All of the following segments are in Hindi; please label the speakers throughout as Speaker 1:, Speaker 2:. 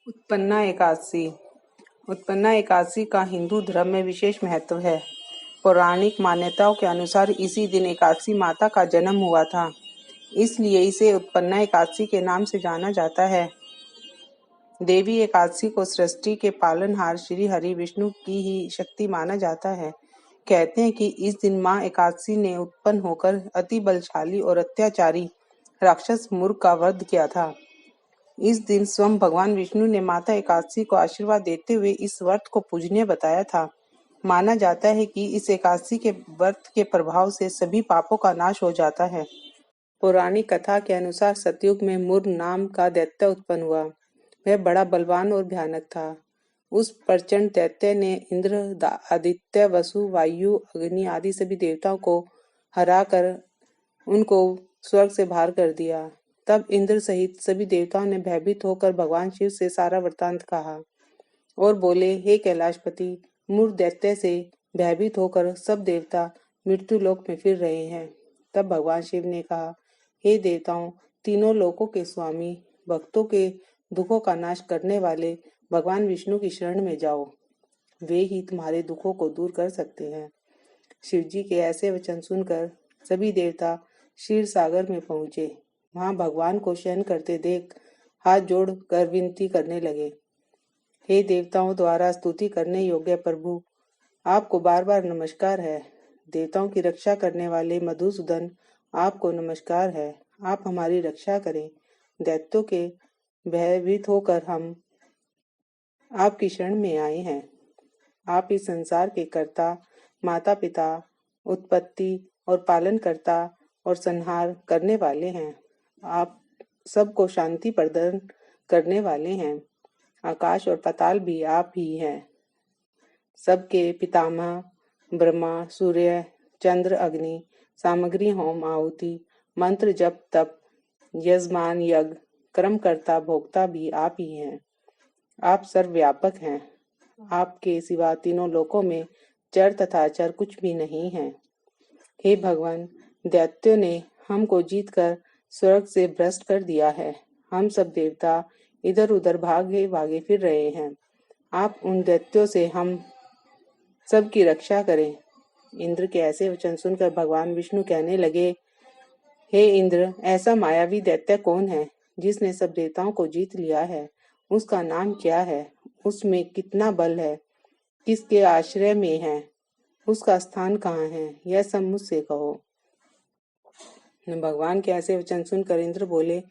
Speaker 1: उत्पन्ना एकादशी। उत्पन्ना एकादशी का हिंदू धर्म में विशेष महत्व है। पौराणिक मान्यताओं के अनुसार इसी दिन एकादशी माता का जन्म हुआ था, इसलिए इसे उत्पन्ना एकादशी के नाम से जाना जाता है। देवी एकादशी को सृष्टि के पालनहार श्री हरि विष्णु की ही शक्ति माना जाता है। कहते हैं कि इस दिन मां एकादशी ने उत्पन्न होकर अति बलशाली और अत्याचारी राक्षस मूर्ख का वध किया था। इस दिन स्वयं भगवान विष्णु ने माता एकादशी को आशीर्वाद देते हुए इस व्रत को पूजनीय बताया था। माना जाता है कि इस एकादशी के व्रत के प्रभाव से सभी पापों का नाश हो जाता है। पौराणिक कथा के अनुसार सतयुग में मुर नाम का दैत्य उत्पन्न हुआ। वह बड़ा बलवान और भयानक था। उस प्रचंड दैत्य ने इंद्र, आदित्य, वसु, वायु, अग्नि आदि सभी देवताओं को हराकर उनको स्वर्ग से बाहर कर दिया। तब इंद्र सहित सभी देवताओं ने भयभीत होकर भगवान शिव से सारा वृत्तांत कहा और बोले, हे कैलाशपति, मूर दैत्य से भयभीत होकर सब देवता मृत्यु लोक में फिर रहे हैं। तब भगवान शिव ने कहा, हे देवताओं, तीनों लोकों के स्वामी, भक्तों के दुखों का नाश करने वाले भगवान विष्णु की शरण में जाओ। वे ही तुम्हारे दुखों को दूर कर सकते हैं। शिवजी के ऐसे वचन सुनकर सभी देवता क्षीर सागर में पहुंचे। वहां भगवान को शयन करते देख हाथ जोड़ कर विनती करने लगे, हे देवताओं द्वारा स्तुति करने योग्य प्रभु, आपको बार बार नमस्कार है। देवताओं की रक्षा करने वाले मधुसूदन, आपको नमस्कार है। आप हमारी रक्षा करें। दैत्यों के भयभीत होकर हम आपकी शरण में आए हैं। आप इस संसार के कर्ता, माता पिता, उत्पत्ति और पालन करता और संहार करने वाले हैं। आप सबको शांति प्रदान करने वाले हैं। आकाश और पाताल भी आप ही हैं। सबके पितामह ब्रह्मा, सूर्य, चंद्र, अग्नि, सामग्री, होम, आहुति, मंत्र, जप, तप, यजमान, यज्ञ, कर्मकर्ता, भोक्ता भी आप ही हैं। आप सर्वव्यापक हैं। आपके सिवा तीनों लोकों में चर तथा अचर कुछ भी नहीं है। हे भगवान, दैत्यों ने हमको जीतकर स्वर्ग से भ्रष्ट कर दिया है। हम सब देवता इधर उधर भागे भागे फिर रहे हैं। आप उन दैत्यों से हम सबकी रक्षा करें। इंद्र के ऐसे वचन सुनकर भगवान विष्णु कहने लगे, हे इंद्र, ऐसा मायावी दैत्य कौन है जिसने सब देवताओं को जीत लिया है? उसका नाम क्या है? उसमें कितना बल है? किसके आश्रय में है? उसका स्थान कहाँ है? यह सब मुझसे कहो। भगवान के ऐसे वचन सुनकर इंद्र बोले,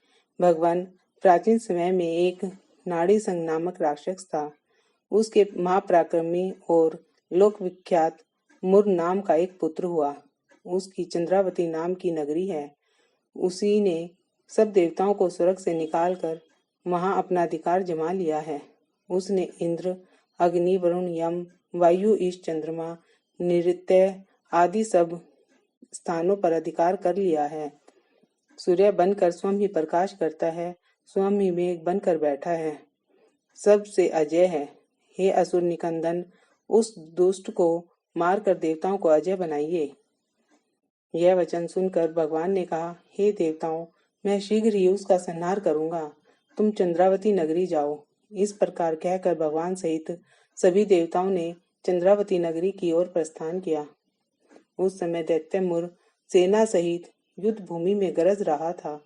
Speaker 1: भगवान, प्राचीन समय में एक नाड़ी संग नामक राक्षस था। उसके महापराक्रमी और लोक विख्यात मुर नाम का एक पुत्र हुआ। उसकी चंद्रावती नाम की नगरी है। उसी ने सब देवताओं को स्वर्ग से निकालकर वहां अपना अधिकार जमा लिया है। उसने इंद्र, अग्नि, वरुण, यम, वायु, ईश, चंद्रमा, नृत्य आदि सब स्थानों पर अधिकार कर लिया है। सूर्य बनकर स्वयं ही प्रकाश करता है, स्वयं ही मेघ बनकर बैठा है, सबसे अजय है। हे असुर निकंदन, उस दुष्ट को मारकर देवताओं को अजय बनाइए। यह वचन सुनकर भगवान ने कहा, हे देवताओं, मैं शीघ्र ही उसका संहार करूंगा। तुम चंद्रावती नगरी जाओ। इस प्रकार कहकर भगवान सहित सभी देवताओं ने चंद्रावती नगरी की ओर प्रस्थान किया। उस समय दैत्य मुर सेना सहित युद्ध भूमि में गरज रहा था।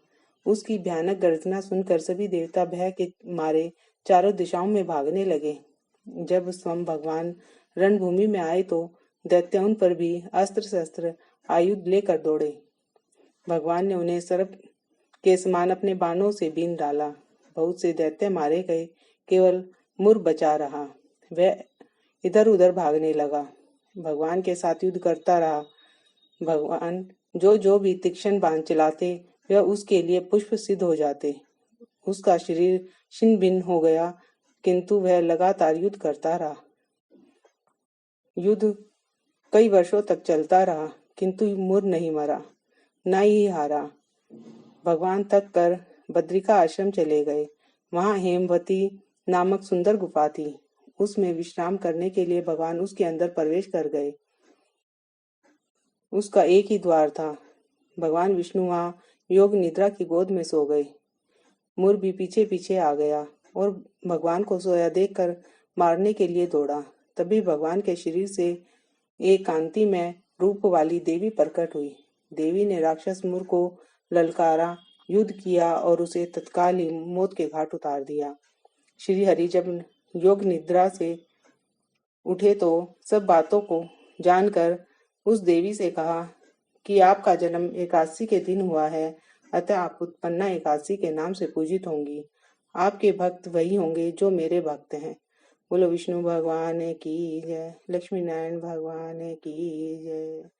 Speaker 1: उसकी भयानक गर्जना सुनकर सभी देवता भय के मारे चारों दिशाओं में भागने लगे। जब स्वयं भगवान रणभूमि में आए तो दैत्य उन पर भी अस्त्र शस्त्र आयुध लेकर दौड़े। भगवान ने उन्हें सर्प के समान अपने बाणों से बीन डाला। बहुत से दैत्य मारे गए, केवल मुर बचा रहा। वह इधर उधर भागने लगा, भगवान के साथ युद्ध करता रहा। भगवान जो भी तीक्ष्ण बाण चलाते, वह उसके लिए पुष्प सिद्ध हो जाते। उसका शरीर छिन्न भिन्न हो गया, किंतु वह लगातार युद्ध करता रहा। युद्ध कई वर्षों तक चलता रहा, किंतु मुर नहीं मरा, न ही हारा। भगवान थक कर बद्रिका आश्रम चले गए। वहां हेमवती नामक सुंदर गुफा थी। उसमें विश्राम करने के लिए भगवान उसके अंदर प्रवेश कर गए। उसका एक ही द्वार था। भगवान विष्णु वहां योग निद्रा की गोद में सो गए। मुर भी पीछे पीछे आ गया और भगवान को सोया देखकर मारने के लिए दौड़ा। तभी भगवान के शरीर से एक कांतिमय रूप वाली देवी प्रकट हुई। देवी ने राक्षस मुर को ललकारा, युद्ध किया और उसे तत्काल ही मौत के घाट उतार दिया। श्री हरि जब योग निद्रा से उठे तो सब बातों को जानकर उस देवी से कहा कि आपका जन्म एकादशी के दिन हुआ है, अतः आप उत्पन्ना एकादशी के नाम से पूजित होंगी। आपके भक्त वही होंगे जो मेरे भक्त हैं। बोलो विष्णु भगवान की जय, लक्ष्मी नारायण भगवान की जय।